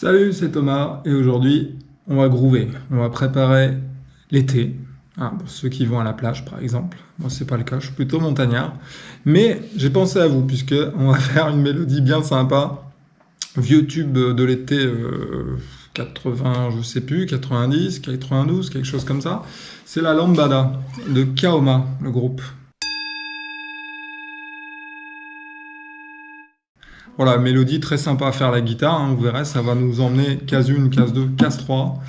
Salut, c'est Thomas et aujourd'hui on va groover, on va préparer l'été, pour ceux qui vont à la plage par exemple. Moi c'est pas le cas, je suis plutôt montagnard, mais j'ai pensé à vous puisque on va faire une mélodie bien sympa, vieux tube de l'été 80, je sais plus, 90, 92, quelque chose comme ça. C'est la Lambada de Kaoma, le groupe. Voilà, mélodie très sympa à faire à la guitare, vous verrez, ça va nous emmener case 1, case 2, case 3.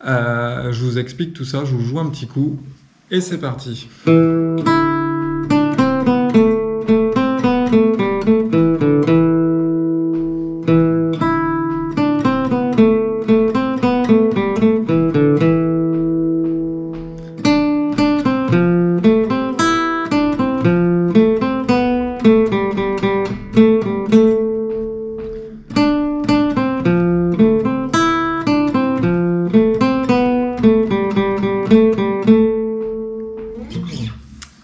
Je vous explique tout ça, je vous joue un petit coup, et c'est parti.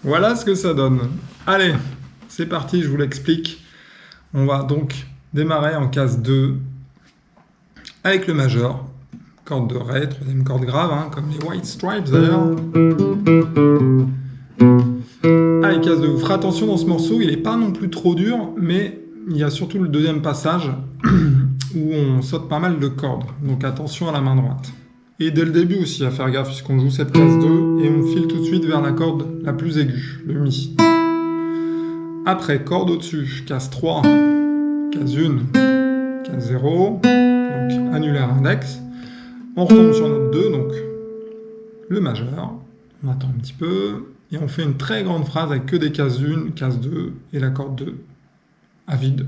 Voilà ce que ça donne. Allez, c'est parti, je vous l'explique. On va donc démarrer en case 2 avec le majeur, corde de Ré, troisième corde grave, comme les White Stripes d'ailleurs. Allez, case 2, vous ferez attention dans ce morceau, il n'est pas non plus trop dur, mais il y a surtout le deuxième passage où on saute pas mal de cordes, donc attention à la main droite. Et dès le début aussi, à faire gaffe, puisqu'on joue cette case 2, et on file tout de suite vers la corde la plus aiguë, le Mi. Après, corde au-dessus, case 3, case 1, case 0, donc annulaire index. On retombe sur notre 2, donc le majeur. On attend un petit peu, et on fait une très grande phrase avec que des cases 1, case 2, et la corde 2 à vide.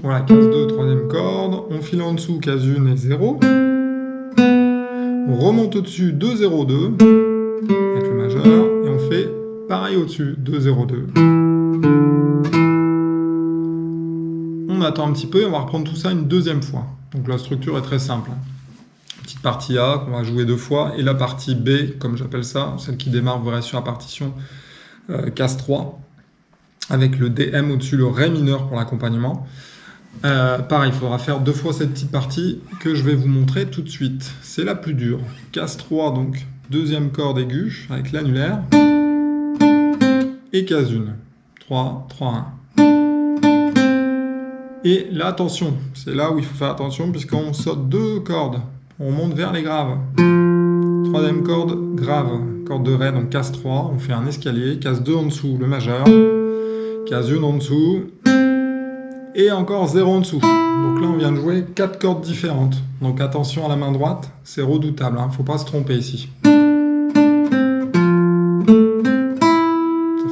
Voilà, case 2, troisième corde, on file en dessous, case 1 et 0. On remonte au-dessus, 2, 0, 2, avec le majeur, et on fait pareil au-dessus, 2, 0, 2. On attend un petit peu et on va reprendre tout ça une deuxième fois. Donc la structure est très simple. Petite partie A qu'on va jouer 2 fois, et la partie B, comme j'appelle ça, celle qui démarre, vous verrez sur la partition, case 3, avec le DM au-dessus, le Ré mineur pour l'accompagnement. Pareil, il faudra faire 2 fois cette petite partie que je vais vous montrer tout de suite. C'est la plus dure. Case 3, donc deuxième corde aiguë avec l'annulaire. Et case 1. 3, 3, 1. Et là, attention, c'est là où il faut faire attention puisqu'on saute 2 cordes. On monte vers les graves. Troisième corde, grave. Corde de Ré, donc case 3. On fait un escalier. Case 2 en dessous, le majeur. Case 1 en dessous. Et encore 0 en dessous. Donc là, on vient de jouer 4 cordes différentes. Donc attention à la main droite, c'est redoutable, il ne faut pas se tromper ici. Ça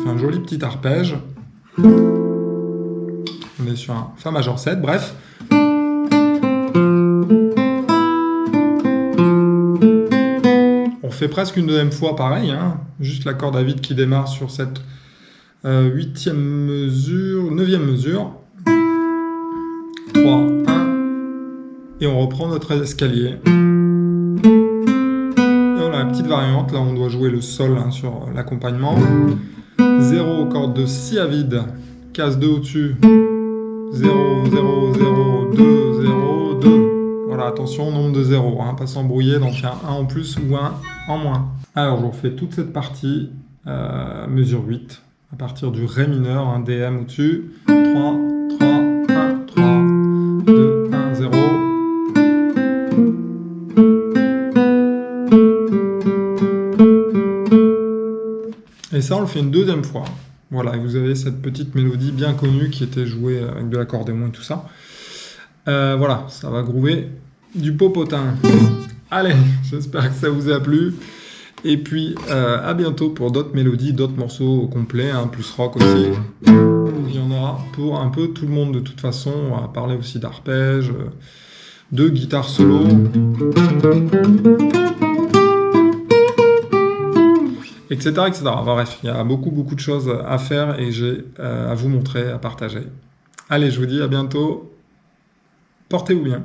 fait un joli petit arpège. On est sur un Fa majeur 7, bref. On fait presque une deuxième fois pareil, juste la corde à vide qui démarre sur cette 8e mesure, 9e mesure. 3, 1, et on reprend notre escalier. Et on a la petite variante, là on doit jouer le sol sur l'accompagnement. 0, corde de Si à vide, case 2 au-dessus. 0, 0, 0, 2, 0, 2. Voilà, attention, nombre de 0, pas s'embrouiller, donc il y a un en plus ou un en moins. Alors je vous refais toute cette partie, mesure 8, à partir du Ré mineur, DM au-dessus. 3, 3, 1, 3. 2, 1, 0. Et ça, on le fait une deuxième fois. Voilà, et vous avez cette petite mélodie bien connue qui était jouée avec de l'accordéon et tout ça. Voilà, ça va groover du popotin. Allez, j'espère que ça vous a plu. Et puis, à bientôt pour d'autres mélodies, d'autres morceaux complets, plus rock aussi. Il y en aura pour un peu tout le monde de toute façon. On va parler aussi d'arpèges, de guitare solo. Etc. etc. Bref, il y a beaucoup de choses à faire et j'ai à vous montrer, à partager. Allez, je vous dis à bientôt. Portez-vous bien.